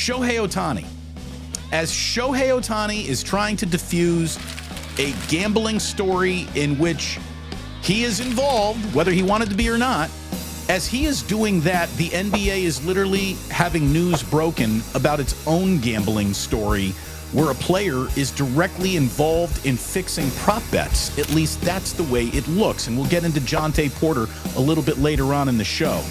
Shohei Ohtani. As Shohei Ohtani is trying to diffuse a gambling story in which he is involved, whether he wanted to be or not, as he is doing that, the NBA is literally having news broken about its own gambling story where a player is directly involved in fixing prop bets. At least that's the way it looks. And we'll get into Jonte Porter a little bit later on in the show.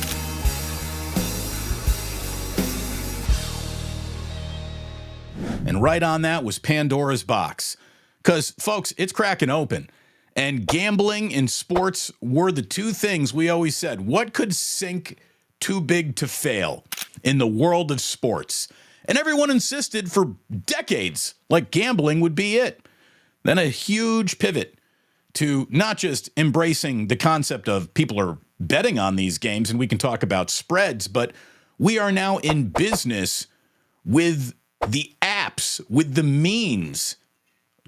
And right on that was Pandora's box. Because, folks, it's cracking open. And gambling and sports were the two things we always said. What could sink too big to fail in the world of sports? And everyone insisted for decades like gambling would be it. Then a huge pivot to not just embracing the concept of people are betting on these games, and we can talk about spreads, but we are now in business with the apps, with the means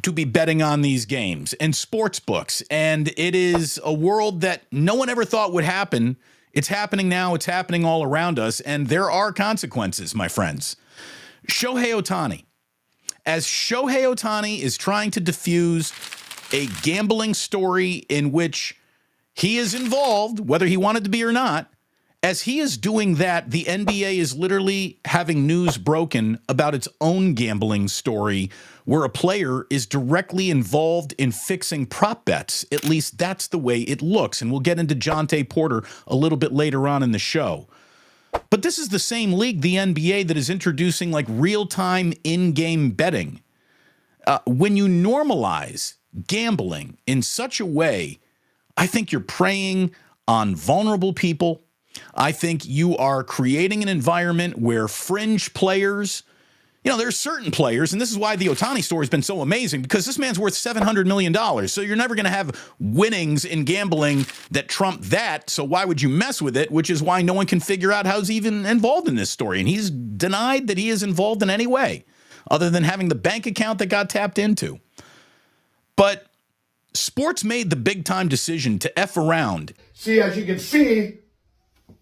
to be betting on these games and sports books. And it is a world that no one ever thought would happen. It's happening now. It's happening all around us. And there are consequences, my friends. Shohei Ohtani. As Shohei Ohtani is trying to diffuse a gambling story in which he is involved, whether he wanted to be or not, as he is doing that, the NBA is literally having news broken about its own gambling story where a player is directly involved in fixing prop bets. At least that's the way it looks. And we'll get into Jonte Porter a little bit later on in the show. But this is the same league, the NBA, that is introducing like real-time in-game betting. When you normalize gambling in such a way, I think you're preying on vulnerable people. I think you are creating an environment where fringe players, there's certain players, and this is why the Ohtani story has been so amazing, because this man's worth $700 million. So you're never going to have winnings in gambling that trump that. So why would you mess with it? Which is why no one can figure out how he's even involved in this story. And he's denied that he is involved in any way other than having the bank account that got tapped into. But sports made the big time decision to F around. See, as you can see,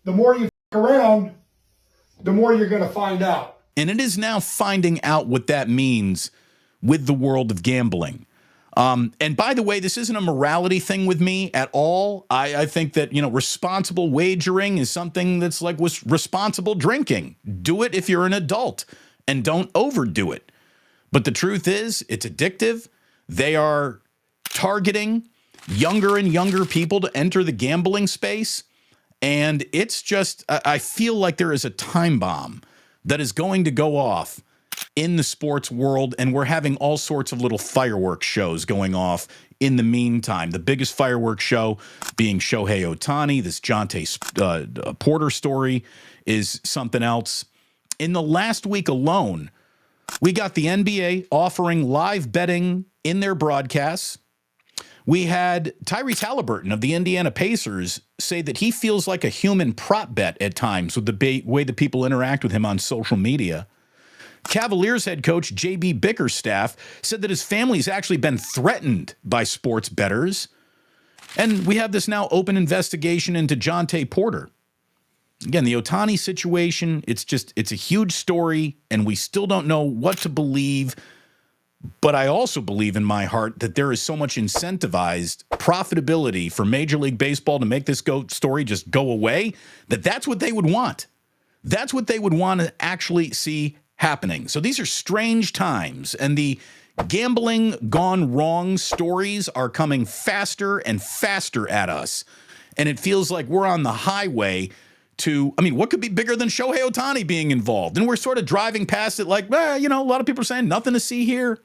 the more you f around, the more you're going to find out. And it is now finding out what that means with the world of gambling. And by the way, this isn't a morality thing with me at all. I think that, responsible wagering is something that's like responsible drinking. Do it if you're an adult and don't overdo it. But the truth is, it's addictive. They are targeting younger and younger people to enter the gambling space. And it's just, I feel like there is a time bomb that is going to go off in the sports world, and we're having all sorts of little fireworks shows going off in the meantime. The biggest fireworks show being Shohei Ohtani. This Jonte Porter story is something else. In the last week alone, we got the NBA offering live betting in their broadcasts. We had Tyrese Halliburton of the Indiana Pacers say that he feels like a human prop bet at times with the way that people interact with him on social media. Cavaliers head coach J.B. Bickerstaff said that his family's actually been threatened by sports bettors. And we have this now open investigation into Jonte Porter. Again, the Ohtani situation, it's a huge story, and we still don't know what to believe. But I also believe in my heart that there is so much incentivized profitability for Major League Baseball to make this story just go away, that's what they would want. That's what they would want to actually see happening. So these are strange times, and the gambling gone wrong stories are coming faster and faster at us. And it feels like we're on the highway to, what could be bigger than Shohei Ohtani being involved? And we're sort of driving past it like, a lot of people are saying nothing to see here.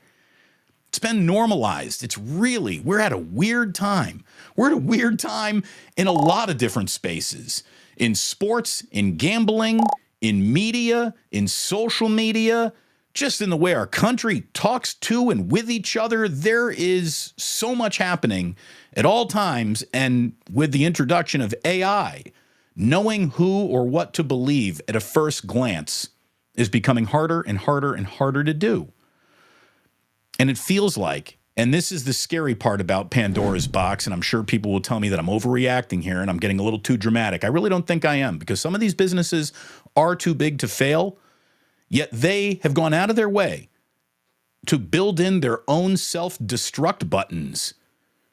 It's been normalized. We're at a weird time. We're at a weird time in a lot of different spaces. In sports, in gambling, in media, in social media, just in the way our country talks to and with each other. There is so much happening at all times. And with the introduction of AI, knowing who or what to believe at a first glance is becoming harder and harder and harder to do. And it feels like, and this is the scary part about Pandora's box, and I'm sure people will tell me that I'm overreacting here and I'm getting a little too dramatic. I really don't think I am, because some of these businesses are too big to fail. Yet they have gone out of their way to build in their own self-destruct buttons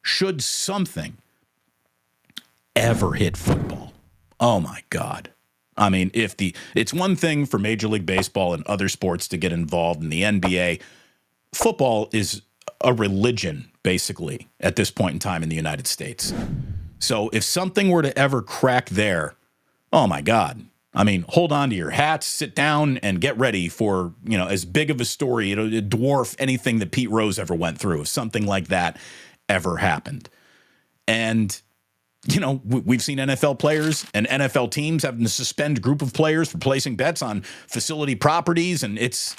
should something ever hit football. Oh my God. I mean, it's one thing for Major League Baseball and other sports to get involved in the NBA. Football is a religion, basically, at this point in time in the United States. So if something were to ever crack there, oh my God. I mean, hold on to your hats, sit down, and get ready for, as big of a story. It'll dwarf anything that Pete Rose ever went through if something like that ever happened. And we've seen NFL players and NFL teams having to suspend a group of players for placing bets on facility properties. And it's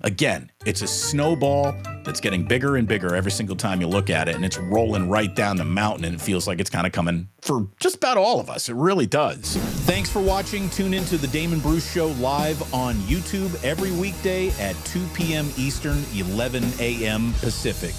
a snowball that's getting bigger and bigger every single time you look at it. And it's rolling right down the mountain. And it feels like it's kind of coming for just about all of us. It really does. Thanks for watching. Tune into the Damon Bruce Show live on YouTube every weekday at 2 p.m. Eastern, 11 a.m. Pacific.